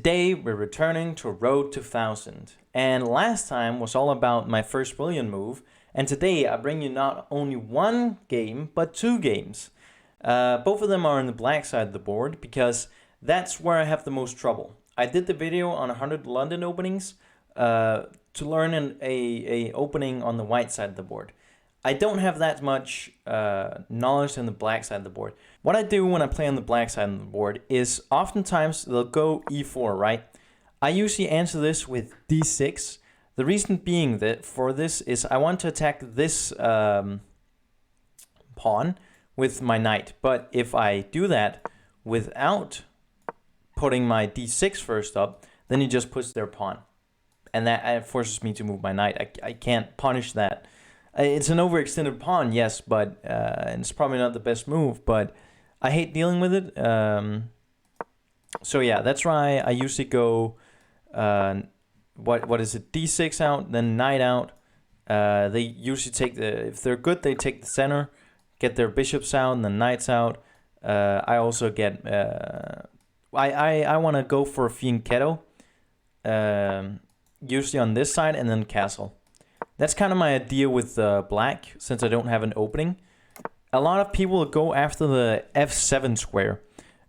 Today we're returning to Road to 1000, and last time was all about my first brilliant move, and today I bring you not only one game, but two games. Both of them are on the black side of the board, because that's where I have the most trouble. I did the video on 100 London openings to learn a opening on the white side of the board. I don't have that much knowledge on the black side of the board. What I do when I play on the black side of the board is oftentimes they'll go e4, right? I usually answer this with d6. The reason being that for this is I want to attack this pawn with my knight. But if I do that without putting my d6 first up, then he just puts their pawn. And that forces me to move my knight. I can't punish that. It's an overextended pawn, yes, but it's probably not the best move, but I hate dealing with it. So yeah, that's why I usually go, what is it, d6 out, then knight out. They usually take if they're good, they take the center, get their bishops out, and the knights out. I also get, I want to go for fianchetto, usually on this side, and then castle. That's kind of my idea with black, since I don't have an opening. A lot of people go after the f7 square.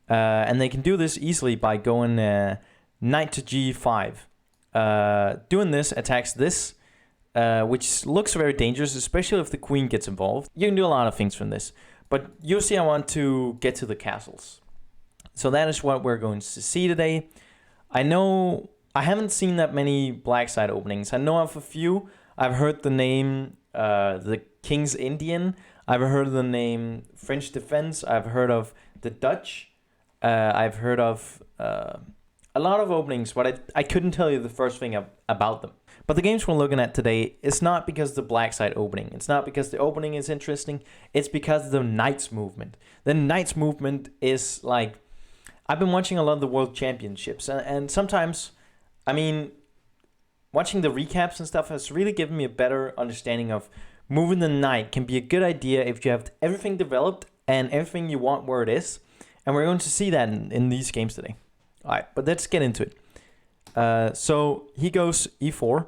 And they can do this easily by going knight to g5. Doing this attacks this, which looks very dangerous, especially if the queen gets involved. You can do a lot of things from this. But usually I want to get to the castles. So that is what we're going to see today. I know I haven't seen that many black side openings. I know of a few. I've heard the name the King's Indian. I've heard of the name French Defense. I've heard of the Dutch. I've heard of a lot of openings, but I couldn't tell you the first thing about them. But the games we're looking at today, it's not because the black side opening. It's not because the opening is interesting. It's because of the Knights movement. The Knights movement is like, I've been watching a lot of the World Championships, and sometimes, I mean, watching the recaps and stuff has really given me a better understanding of moving the knight can be a good idea if you have everything developed and everything you want where it is. And we're going to see that in these games today. All right, but let's get into it. So he goes e4.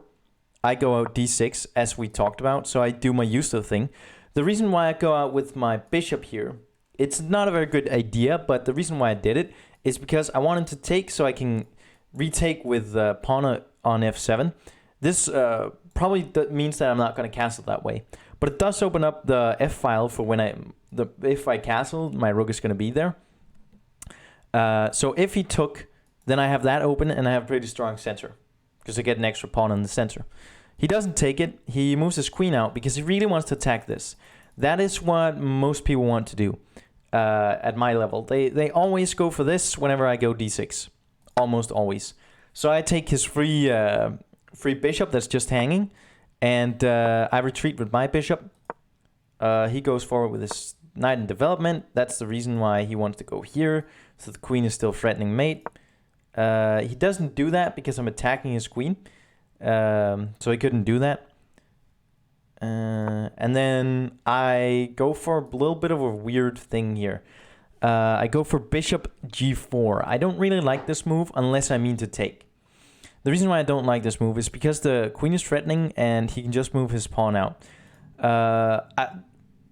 I go out d6, as we talked about. So I do my usual thing. The reason why I go out with my bishop here, it's not a very good idea, but the reason why I did it is because I wanted to take so I can retake with pawn on f7. This probably means that I'm not going to castle that way. But it does open up the f file for when if I castle, my rook is going to be there. So if he took, then I have that open and I have pretty strong center because I get an extra pawn in the center. He doesn't take it. He moves his queen out because he really wants to attack this. That is what most people want to do at my level. They always go for this whenever I go d6, almost always. So I take his free bishop that's just hanging, and I retreat with my bishop. He goes forward with his knight in development. That's the reason why he wants to go here. So the queen is still threatening mate. He doesn't do that because I'm attacking his queen. So he couldn't do that. And then I go for a little bit of a weird thing here. I go for bishop g4. I don't really like this move unless I mean to take. The reason why I don't like this move is because the queen is threatening and he can just move his pawn out.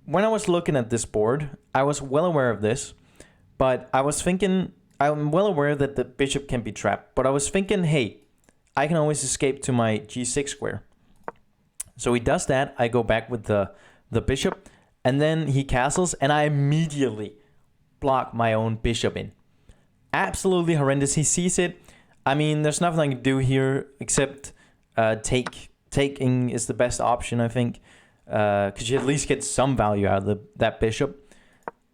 When I was looking at this board, I was well aware of this, but I was thinking, I'm well aware that the bishop can be trapped, but I was thinking, hey, I can always escape to my g6 square. So he does that, I go back with the bishop, and then he castles, and I immediately block my own bishop in. Absolutely horrendous. He sees it. I mean, there's nothing I can do here except taking is the best option, I think. Because you at least get some value out of that bishop.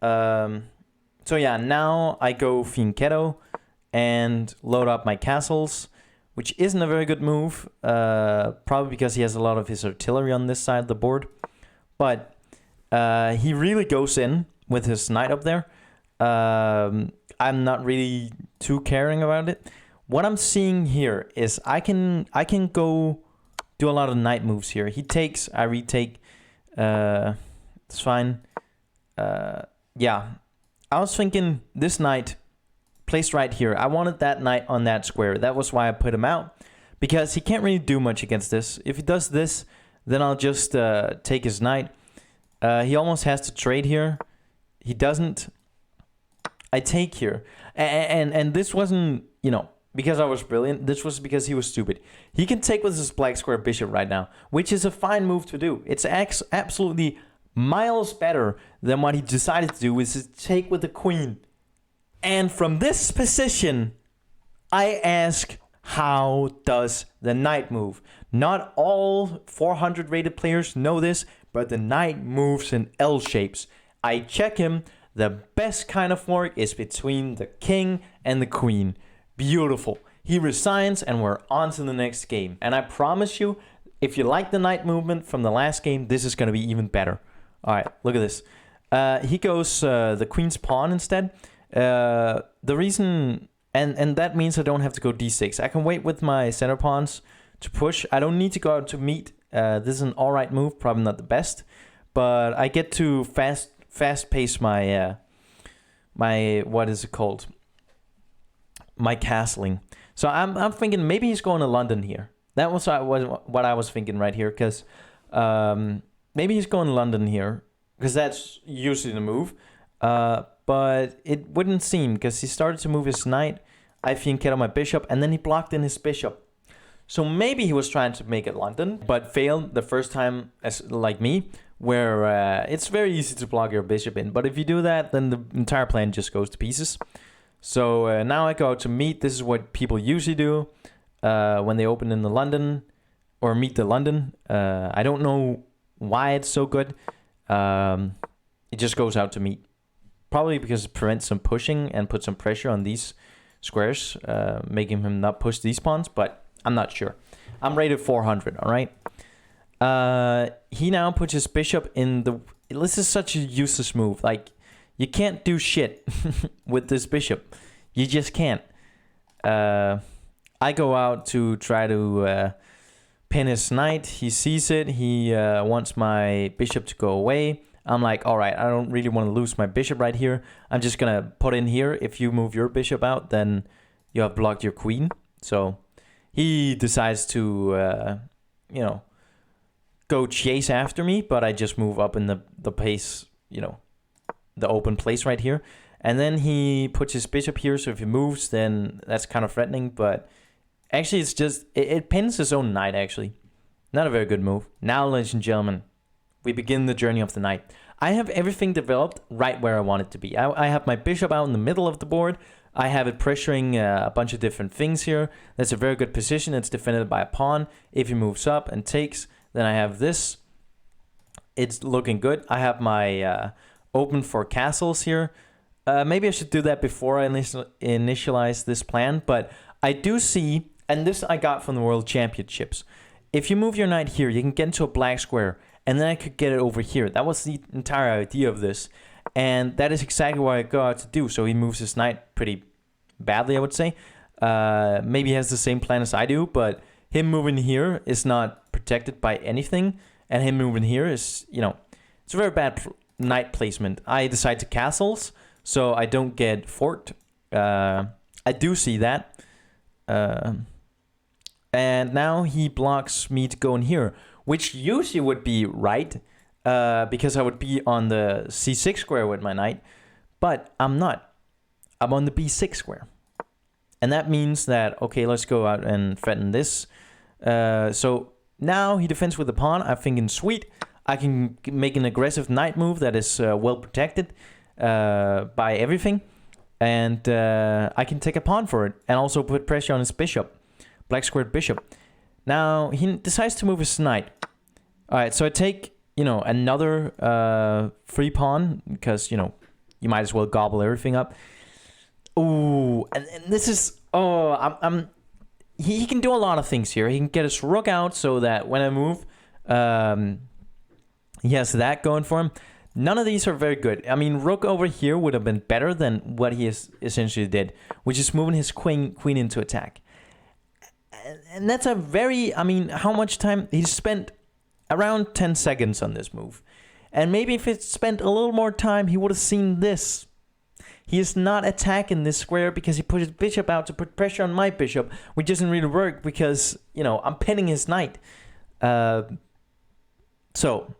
So yeah, now I go fianchetto and load up my castles, which isn't a very good move. Probably because he has a lot of his artillery on this side of the board. But he really goes in with his knight up there. I'm not really too caring about it. What I'm seeing here is I can go do a lot of knight moves here. He takes, I retake. It's fine. Yeah, I was thinking this knight placed right here. I wanted that knight on that square. That was why I put him out, because he can't really do much against this. If he does this, then I'll just take his knight. He almost has to trade here. He doesn't. I take here. And this wasn't, you know, because I was brilliant. This was because he was stupid. He can take with his black square bishop right now, which is a fine move to do. It's absolutely miles better than what he decided to do, which is take with the queen. And from this position, I ask, how does the knight move? Not all 400 rated players know this, but the knight moves in L shapes. I check him. The best kind of fork is between the king and the queen. Beautiful. He resigns and we're on to the next game. And I promise you, if you like the knight movement from the last game, this is going to be even better. All right, look at this. He goes the queen's pawn instead. The reason, and that means I don't have to go d6. I can wait with my center pawns to push. I don't need to go out to meet. This is an all right move, probably not the best, but I get to fast pace my my what is it called? My castling. So I'm thinking maybe he's going to London here. That was what I was thinking right here, because maybe he's going to London here, because that's usually the move. But it wouldn't seem, because he started to move his knight. I think get on my bishop, and then he blocked in his bishop. So maybe he was trying to make it London, but failed the first time, as like me, where it's very easy to block your bishop in. But if you do that, then the entire plan just goes to pieces. So now I go to meet. This is what people usually do when they open in the London or meet the London. I don't know why it's so good. It just goes out to meet. Probably because it prevents some pushing and puts some pressure on these squares, making him not push these pawns, but I'm not sure. I'm rated 400, all right? He now puts his bishop in the... This is such a useless move. Like, you can't do shit with this bishop. You just can't. I go out to try to pin his knight. He sees it. He wants my bishop to go away. I'm like, all right, I don't really want to lose my bishop right here. I'm just going to put in here. If you move your bishop out, then you have blocked your queen. So he decides to, you know, go chase after me, but I just move up in the pace, you know, the open place right here. And then he puts his bishop here, so if he moves, then that's kind of threatening. But actually, it's just, it pins his own knight, actually. Not a very good move. Now, ladies and gentlemen, we begin the journey of the knight. I have everything developed right where I want it to be. I have my bishop out in the middle of the board. I have it pressuring a bunch of different things here. That's a very good position. It's defended by a pawn. If he moves up and takes, then I have this. It's looking good. I have my open for castles here. Maybe I should do that before I initialize this plan. But I do see, and this I got from the World Championships. If you move your knight here, you can get into a black square. And then I could get it over here. That was the entire idea of this. And that is exactly what I go out to do. So he moves his knight pretty badly, I would say. Maybe he has the same plan as I do. But him moving here is not protected by anything. And him moving here is, you know, it's a very bad knight placement. I decide to castles, so I don't get forked. I do see that. And now he blocks me to go in here, which usually would be right, because I would be on the c6 square with my knight, but I'm not. I'm on the b6 square. And that means that, okay, let's go out and threaten this. So now he defends with the pawn. I'm thinking, sweet, I can make an aggressive knight move that is well protected by everything. And I can take a pawn for it and also put pressure on his bishop, black squared bishop. Now, he decides to move his knight. All right, so I take, you know, another free pawn, because, you know, you might as well gobble everything up. Ooh, and this is, he can do a lot of things here. He can get his rook out so that when I move, he has that going for him. None of these are very good. I mean, rook over here would have been better than what he essentially did, which is moving his queen into attack. And that's a very, I mean, how much time? He spent around 10 seconds on this move. And maybe if it spent a little more time, he would have seen this. He is not attacking this square because he put his bishop out to put pressure on my bishop, which doesn't really work because, you know, I'm pinning his knight. So,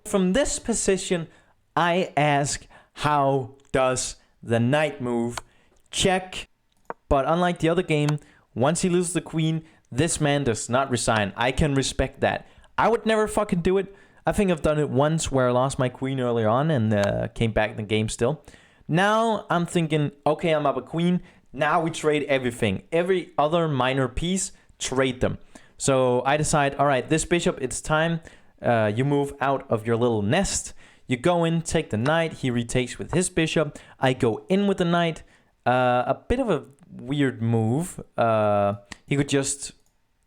from this position, I ask, how does the knight move? Check. But unlike the other game, once he loses the queen, this man does not resign. I can respect that. I would never fucking do it. I think I've done it once where I lost my queen earlier on and came back in the game still. Now I'm thinking, okay, I'm up a queen. Now we trade everything. Every other minor piece, trade them. So I decide, all right, this bishop, it's time. You move out of your little nest. You go in, take the knight. He retakes with his bishop. I go in with the knight. A bit of a weird move. He could just,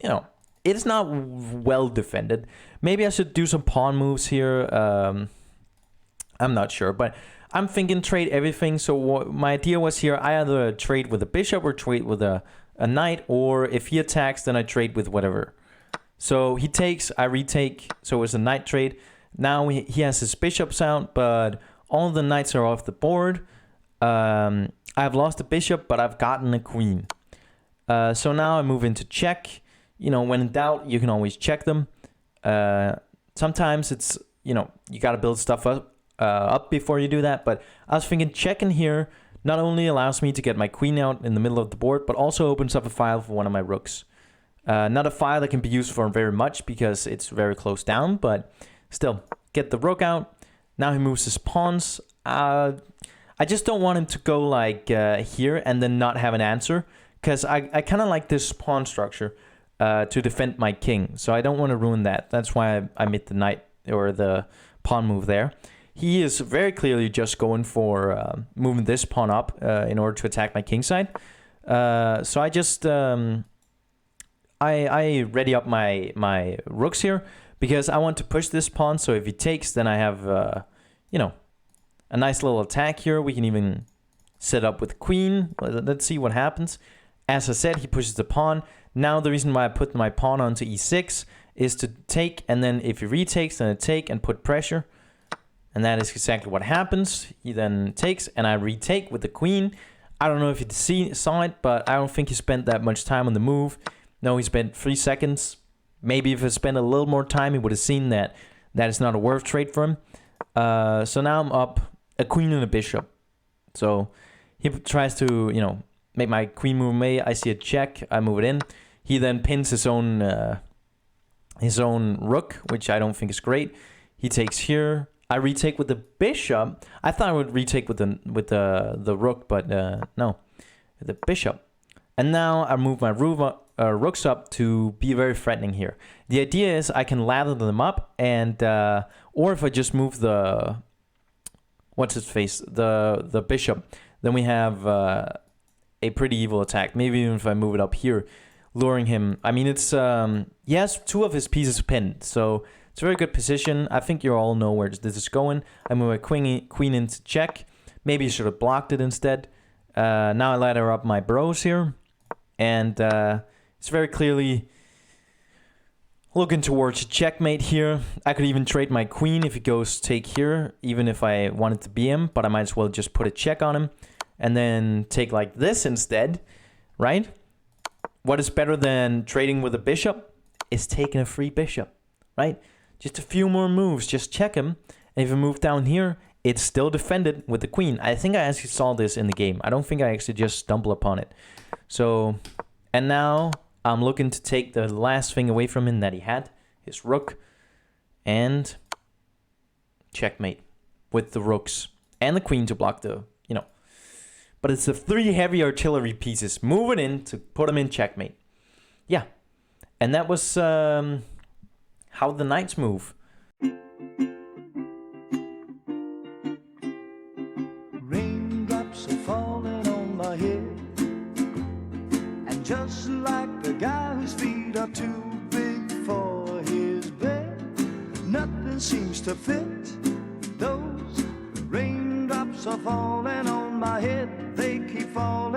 you know, it's not well defended. Maybe I should do some pawn moves here. I'm not sure, but I'm thinking trade everything. So my idea was here, I either trade with a bishop or trade with a knight, or if he attacks, then I trade with whatever. So he takes, I retake, so it's a knight trade. Now he has his bishops out, but all the knights are off the board. I've lost a bishop, but I've gotten a queen. So now I move into check. You know, when in doubt, you can always check them. Sometimes it's, you know, you got to build stuff up before you do that. But I was thinking checking here not only allows me to get my queen out in the middle of the board, but also opens up a file for one of my rooks. Not a file that can be used for very much because it's very close down, but still, get the rook out. Now he moves his pawns. I just don't want him to go like here and then not have an answer, because I kind of like this pawn structure to defend my king. So I don't want to ruin that. That's why I made the knight or the pawn move there. He is very clearly just going for moving this pawn up in order to attack my king side. So I just I ready up my rooks here because I want to push this pawn. So if he takes, then I have you know, a nice little attack here. We can even set up with queen. Let's see what happens. As I said, he pushes the pawn. Now the reason why I put my pawn onto e6 is to take, and then if he retakes, then I take and put pressure. And that is exactly what happens. He then takes, and I retake with the queen. I don't know if you saw it, but I don't think he spent that much time on the move. No, he spent 3 seconds. Maybe if he spent a little more time, he would have seen that that is not a worth trade for him. So now I'm up a queen and a bishop. So he tries to, you know, make my queen move away. I see a check. I move it in. He then pins his own rook, which I don't think is great. He takes here. I retake with the bishop. I thought I would retake with the rook, but no, the bishop. And now I move my rooks up to be very threatening here. The idea is I can ladder them up, and or if I just move the the bishop, then we have a pretty evil attack. Maybe even if I move it up here, luring him. I mean, it's he has 2 of his pieces pinned, so it's a very good position. I think you all know where this is going. I move my queen into check. Maybe you should have blocked it instead. Now I ladder up my bros here, and it's very clearly looking towards a checkmate here. I could even trade my queen if he goes take here, even if I wanted to be him, but I might as well just put a check on him and then take like this instead, right? What is better than trading with a bishop is taking a free bishop, right? Just a few more moves, just check him. And if you move down here, it's still defended with the queen. I think I actually saw this in the game. I don't think I actually just stumbled upon it. So, and now I'm looking to take the last thing away from him that he had, his rook, and checkmate with the rooks and the queen to block the, you know. But it's the 3 heavy artillery pieces moving in to put him in checkmate. Yeah, and that was how the knights move. Raindrops are falling on my head, and just like the guy whose feet are too big for his bed, nothing seems to fit. Those raindrops are falling on my head, they keep falling.